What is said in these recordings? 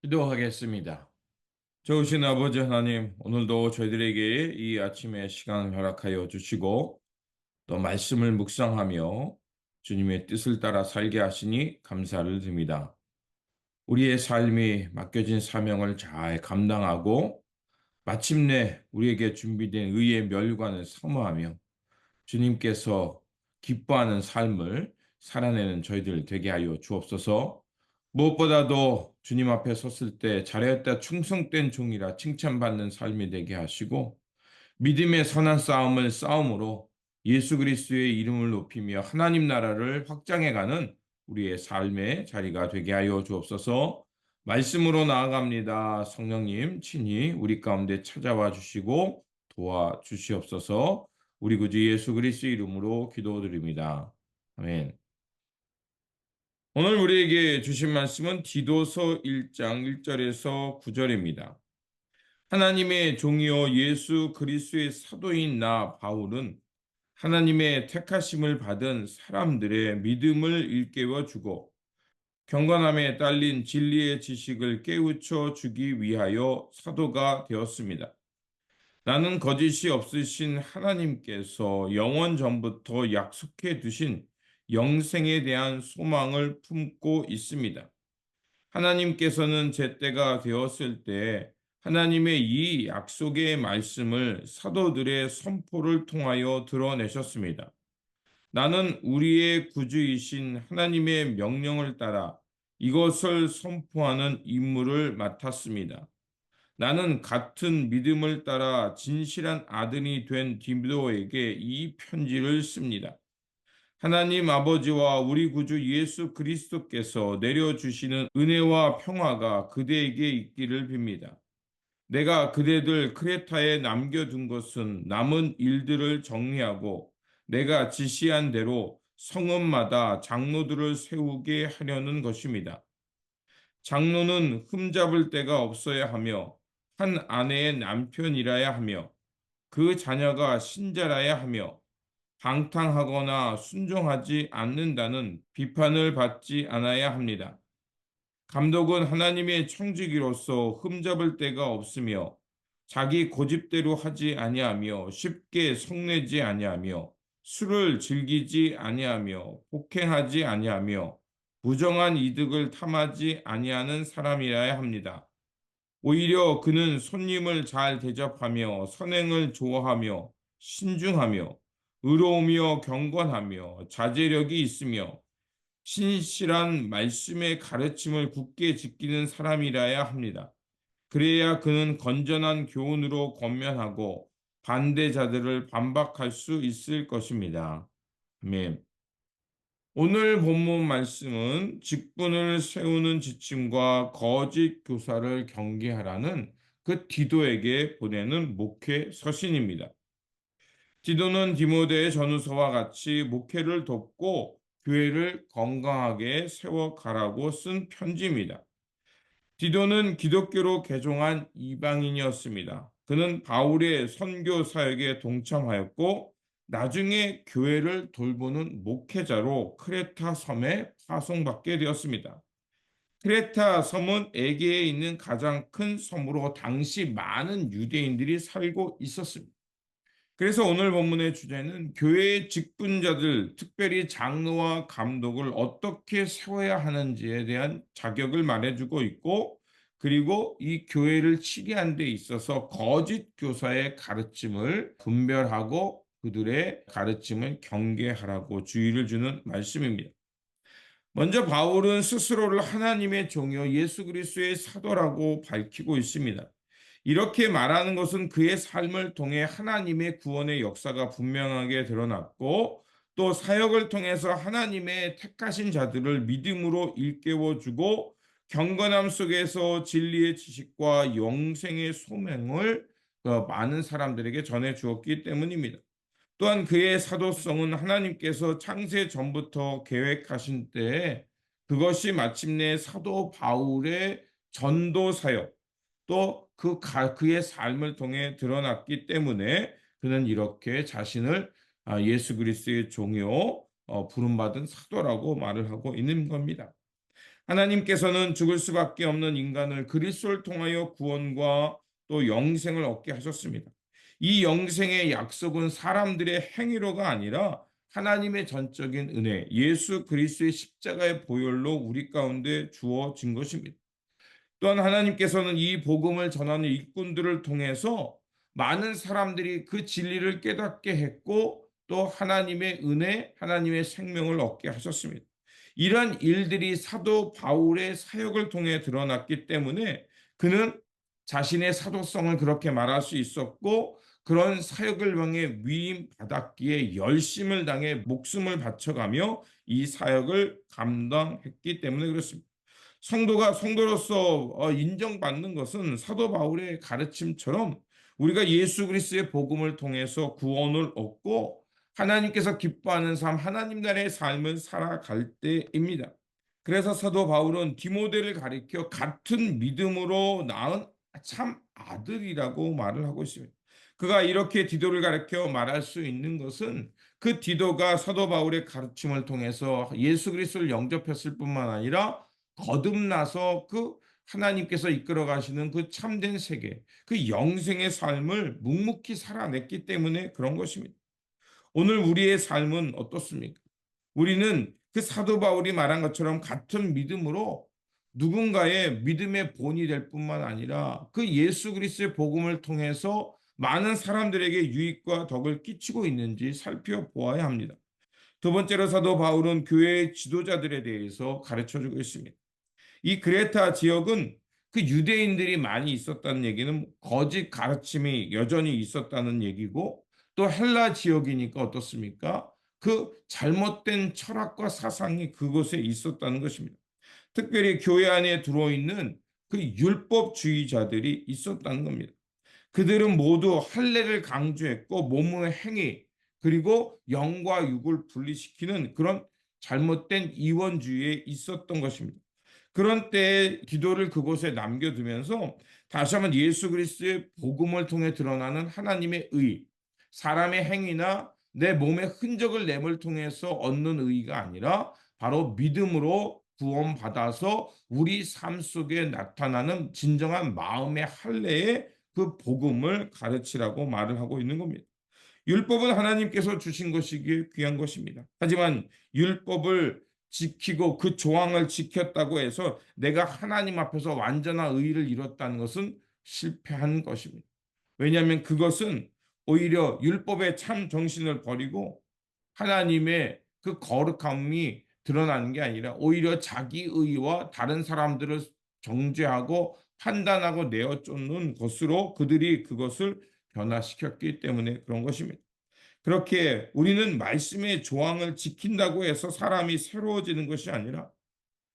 기도하겠습니다. 좋으신 아버지 하나님, 오늘도 저희들에게 이 아침의 시간을 허락하여 주시고 또 말씀을 묵상하며 주님의 뜻을 따라 살게 하시니 감사를 드립니다. 우리의 삶이 맡겨진 사명을 잘 감당하고 마침내 우리에게 준비된 의의 멸관을 사모하며 주님께서 기뻐하는 삶을 살아내는 저희들 되게 하여 주옵소서. 무엇보다도 주님 앞에 섰을 때 잘했다 충성된 종이라 칭찬받는 삶이 되게 하시고 믿음의 선한 싸움을 싸움으로 예수 그리스도의 이름을 높이며 하나님 나라를 확장해가는 우리의 삶의 자리가 되게 하여 주옵소서. 말씀으로 나아갑니다. 성령님 친히 우리 가운데 찾아와 주시고 도와주시옵소서. 우리 구주 예수 그리스도 이름으로 기도드립니다. 아멘. 오늘 우리에게 주신 말씀은 디도서 1장 1절에서 9절입니다. 하나님의 종이요 예수 그리스도의 사도인 나 바울은 하나님의 택하심을 받은 사람들의 믿음을 일깨워 주고 경건함에 딸린 진리의 지식을 깨우쳐 주기 위하여 사도가 되었습니다. 나는 거짓이 없으신 하나님께서 영원 전부터 약속해 두신 영생에 대한 소망을 품고 있습니다. 하나님께서는 제때가 되었을 때 하나님의 이 약속의 말씀을 사도들의 선포를 통하여 드러내셨습니다. 나는 우리의 구주이신 하나님의 명령을 따라 이것을 선포하는 임무를 맡았습니다. 나는 같은 믿음을 따라 진실한 아들이 된 디도에게 이 편지를 씁니다. 하나님 아버지와 우리 구주 예수 그리스도께서 내려주시는 은혜와 평화가 그대에게 있기를 빕니다. 내가 그대들 크레타에 남겨둔 것은 남은 일들을 정리하고 내가 지시한 대로 성읍마다 장로들을 세우게 하려는 것입니다. 장로는 흠잡을 데가 없어야 하며 한 아내의 남편이라야 하며 그 자녀가 신자라야 하며 방탕하거나 순종하지 않는다는 비판을 받지 않아야 합니다. 감독은 하나님의 청지기로서 흠잡을 데가 없으며 자기 고집대로 하지 아니하며 쉽게 속내지 아니하며 술을 즐기지 아니하며 폭행하지 아니하며 부정한 이득을 탐하지 아니하는 사람이라야 합니다. 오히려 그는 손님을 잘 대접하며 선행을 좋아하며 신중하며 의로우며 경건하며 자제력이 있으며 신실한 말씀의 가르침을 굳게 지키는 사람이라야 합니다. 그래야 그는 건전한 교훈으로 권면하고 반대자들을 반박할 수 있을 것입니다. 아멘. 오늘 본문 말씀은 직분을 세우는 지침과 거짓 교사를 경계하라는 그 디도에게 보내는 목회 서신입니다. 디도는 디모데의 전후서와 같이 목회를 돕고 교회를 건강하게 세워가라고 쓴 편지입니다. 디도는 기독교로 개종한 이방인이었습니다. 그는 바울의 선교 사역에 동참하였고 나중에 교회를 돌보는 목회자로 크레타 섬에 파송받게 되었습니다. 크레타 섬은 에게에 있는 가장 큰 섬으로 당시 많은 유대인들이 살고 있었습니다. 그래서 오늘 본문의 주제는 교회의 직분자들, 특별히 장로와 감독을 어떻게 세워야 하는지에 대한 자격을 말해주고 있고, 그리고 이 교회를 치게한 데 있어서 거짓 교사의 가르침을 분별하고 그들의 가르침을 경계하라고 주의를 주는 말씀입니다. 먼저 바울은 스스로를 하나님의 종이요 예수 그리스도의 사도라고 밝히고 있습니다. 이렇게 말하는 것은 그의 삶을 통해 하나님의 구원의 역사가 분명하게 드러났고 또 사역을 통해서 하나님의 택하신 자들을 믿음으로 일깨워주고 경건함 속에서 진리의 지식과 영생의 소명을 많은 사람들에게 전해 주었기 때문입니다. 또한 그의 사도성은 하나님께서 창세 전부터 계획하신 때에 그것이 마침내 사도 바울의 전도 사역 또 그의 삶을 통해 드러났기 때문에 그는 이렇게 자신을 예수 그리스도의 종이요 부름받은 사도라고 말을 하고 있는 겁니다. 하나님께서는 죽을 수밖에 없는 인간을 그리스도를 통하여 구원과 또 영생을 얻게 하셨습니다. 이 영생의 약속은 사람들의 행위로가 아니라 하나님의 전적인 은혜, 예수 그리스도의 십자가의 보혈로 우리 가운데 주어진 것입니다. 또한 하나님께서는 이 복음을 전하는 일꾼들을 통해서 많은 사람들이 그 진리를 깨닫게 했고 또 하나님의 은혜, 하나님의 생명을 얻게 하셨습니다. 이런 일들이 사도 바울의 사역을 통해 드러났기 때문에 그는 자신의 사도성을 그렇게 말할 수 있었고 그런 사역을 향해 위임 받았기에 열심을 당해 목숨을 바쳐가며 이 사역을 감당했기 때문에 그렇습니다. 성도가 성도로서 인정받는 것은 사도 바울의 가르침처럼 우리가 예수 그리스도의 복음을 통해서 구원을 얻고 하나님께서 기뻐하는 삶, 하나님 나라의 삶을 살아갈 때입니다. 그래서 사도 바울은 디모데를 가리켜 같은 믿음으로 낳은 참 아들이라고 말을 하고 있습니다. 그가 이렇게 디도를 가리켜 말할 수 있는 것은 그 디도가 사도 바울의 가르침을 통해서 예수 그리스도를 영접했을 뿐만 아니라 거듭나서 그 하나님께서 이끌어 가시는 그 참된 세계, 그 영생의 삶을 묵묵히 살아냈기 때문에 그런 것입니다. 오늘 우리의 삶은 어떻습니까? 우리는 그 사도 바울이 말한 것처럼 같은 믿음으로 누군가의 믿음의 본이 될 뿐만 아니라 그 예수 그리스도의 복음을 통해서 많은 사람들에게 유익과 덕을 끼치고 있는지 살펴보아야 합니다. 두 번째로 사도 바울은 교회의 지도자들에 대해서 가르쳐 주고 있습니다. 이 그레타 지역은 그 유대인들이 많이 있었다는 얘기는 거짓 가르침이 여전히 있었다는 얘기고 또 헬라 지역이니까 어떻습니까? 그 잘못된 철학과 사상이 그곳에 있었다는 것입니다. 특별히 교회 안에 들어있는 그 율법주의자들이 있었다는 겁니다. 그들은 모두 할례를 강조했고 몸의 행위 그리고 영과 육을 분리시키는 그런 잘못된 이원주의에 있었던 것입니다. 그런 때에 기도를 그곳에 남겨두면서 다시 한번 예수 그리스도의 복음을 통해 드러나는 하나님의 의, 사람의 행위나 내 몸의 흔적을 냄을 통해서 얻는 의가 아니라 바로 믿음으로 구원받아서 우리 삶 속에 나타나는 진정한 마음의 할례의 그 복음을 가르치라고 말을 하고 있는 겁니다. 율법은 하나님께서 주신 것이기에 귀한 것입니다. 하지만 율법을 지키고 그 조항을 지켰다고 해서 내가 하나님 앞에서 완전한 의를 이뤘다는 것은 실패한 것입니다. 왜냐하면 그것은 오히려 율법의 참 정신을 버리고 하나님의 그 거룩함이 드러나는 게 아니라 오히려 자기 의와 다른 사람들을 정죄하고 판단하고 내어 쫓는 것으로 그들이 그것을 변화시켰기 때문에 그런 것입니다. 그렇게 우리는 말씀의 조항을 지킨다고 해서 사람이 새로워지는 것이 아니라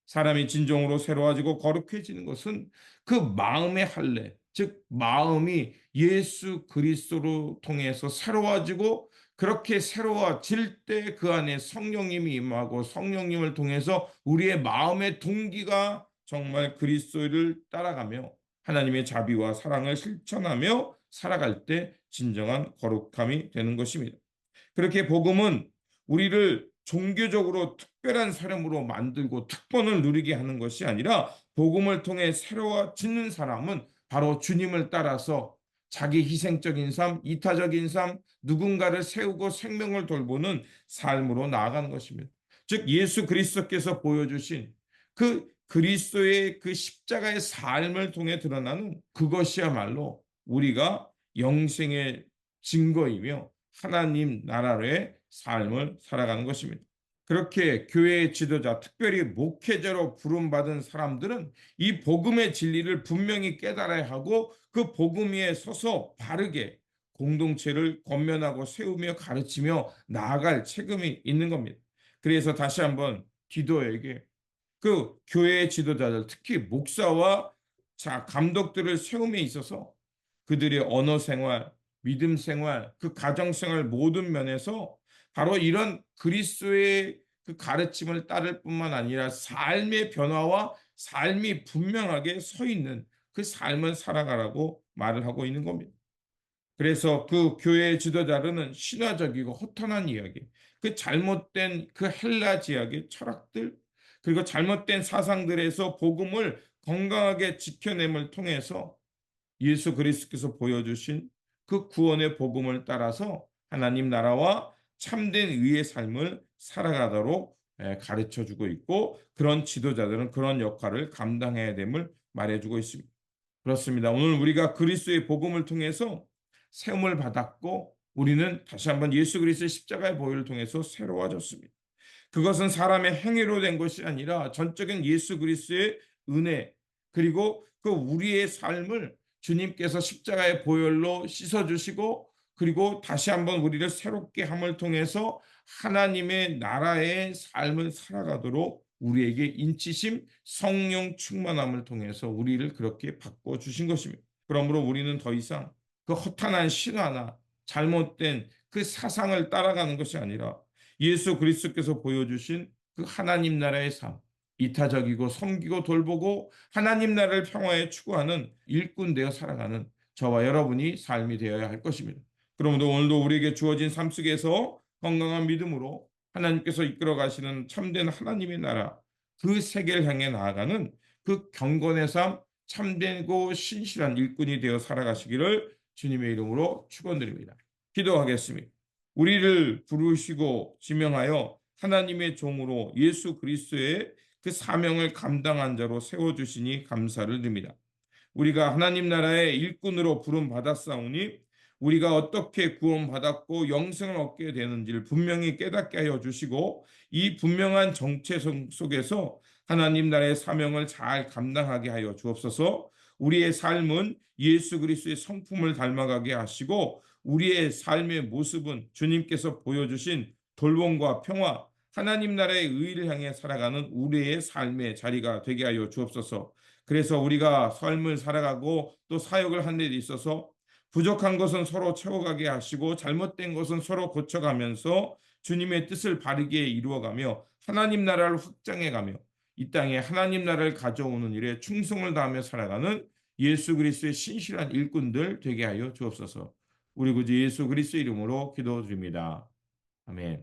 사람이 진정으로 새로워지고 거룩해지는 것은 그 마음의 할례, 즉 마음이 예수 그리스도로 통해서 새로워지고 그렇게 새로워질 때 그 안에 성령님이 임하고 성령님을 통해서 우리의 마음의 동기가 정말 그리스도를 따라가며 하나님의 자비와 사랑을 실천하며 살아갈 때 진정한 거룩함이 되는 것입니다. 그렇게 복음은 우리를 종교적으로 특별한 사람으로 만들고 특권을 누리게 하는 것이 아니라 복음을 통해 새로워지는 사람은 바로 주님을 따라서 자기 희생적인 삶, 이타적인 삶, 누군가를 세우고 생명을 돌보는 삶으로 나아가는 것입니다. 즉 예수 그리스도께서 보여주신 그 그리스도의 그 십자가의 삶을 통해 드러나는 그것이야말로 우리가 영생의 증거이며 하나님 나라의 삶을 살아가는 것입니다. 그렇게 교회의 지도자, 특별히 목회자로 부름받은 사람들은 이 복음의 진리를 분명히 깨달아야 하고 그 복음 위에 서서 바르게 공동체를 권면하고 세우며 가르치며 나아갈 책임이 있는 겁니다. 그래서 다시 한번 기도에게 그 교회의 지도자들, 특히 목사와 감독들을 세움에 있어서 그들의 언어 생활, 믿음 생활, 그 가정 생활 모든 면에서 바로 이런 그리스도의 그 가르침을 따를 뿐만 아니라 삶의 변화와 삶이 분명하게 서 있는 그 삶을 살아가라고 말을 하고 있는 겁니다. 그래서 그 교회의 지도자들은 신화적이고 허탄한 이야기, 그 잘못된 그 헬라 지역의 철학들, 그리고 잘못된 사상들에서 복음을 건강하게 지켜냄을 통해서 예수 그리스도께서 보여주신 그 구원의 복음을 따라서 하나님 나라와 참된 의의 삶을 살아가도록 가르쳐 주고 있고, 그런 지도자들은 그런 역할을 감당해야 됨을 말해주고 있습니다. 그렇습니다. 오늘 우리가 그리스도의 복음을 통해서 세움을 받았고, 우리는 다시 한번 예수 그리스도의 십자가의 보혈을 통해서 새로워졌습니다. 그것은 사람의 행위로 된 것이 아니라 전적인 예수 그리스도의 은혜, 그리고 그 우리의 삶을 주님께서 십자가의 보혈로 씻어 주시고, 그리고 다시 한번 우리를 새롭게 함을 통해서 하나님의 나라의 삶을 살아가도록 우리에게 인치심, 성령 충만함을 통해서 우리를 그렇게 바꿔 주신 것입니다. 그러므로 우리는 더 이상 그 허탄한 신화나 잘못된 그 사상을 따라가는 것이 아니라 예수 그리스도께서 보여주신 그 하나님 나라의 삶, 이타적이고 섬기고 돌보고 하나님 나라를 평화에 추구하는 일꾼 되어 살아가는 저와 여러분이 삶이 되어야 할 것입니다. 그러므로 오늘도 우리에게 주어진 삶 속에서 건강한 믿음으로 하나님께서 이끌어 가시는 참된 하나님의 나라, 그 세계를 향해 나아가는 그 경건의 삶, 참되고 신실한 일꾼이 되어 살아가시기를 주님의 이름으로 축원드립니다. 기도하겠습니다. 우리를 부르시고 지명하여 하나님의 종으로 예수 그리스도의 그 사명을 감당한 자로 세워주시니 감사를 드립니다. 우리가 하나님 나라의 일꾼으로 부름 받았사오니 우리가 어떻게 구원받았고 영생을 얻게 되는지를 분명히 깨닫게 하여 주시고, 이 분명한 정체성 속에서 하나님 나라의 사명을 잘 감당하게 하여 주옵소서. 우리의 삶은 예수 그리스도의 성품을 닮아가게 하시고, 우리의 삶의 모습은 주님께서 보여주신 돌봄과 평화, 하나님 나라의 의를 향해 살아가는 우리의 삶의 자리가 되게 하여 주옵소서. 그래서 우리가 삶을 살아가고 또 사역을 하는 데 있어서 부족한 것은 서로 채워가게 하시고 잘못된 것은 서로 고쳐가면서 주님의 뜻을 바르게 이루어가며 하나님 나라를 확장해가며 이 땅에 하나님 나라를 가져오는 일에 충성을 다하며 살아가는 예수 그리스도의 신실한 일꾼들 되게 하여 주옵소서. 우리 구주 예수 그리스도 이름으로 기도드립니다. 아멘.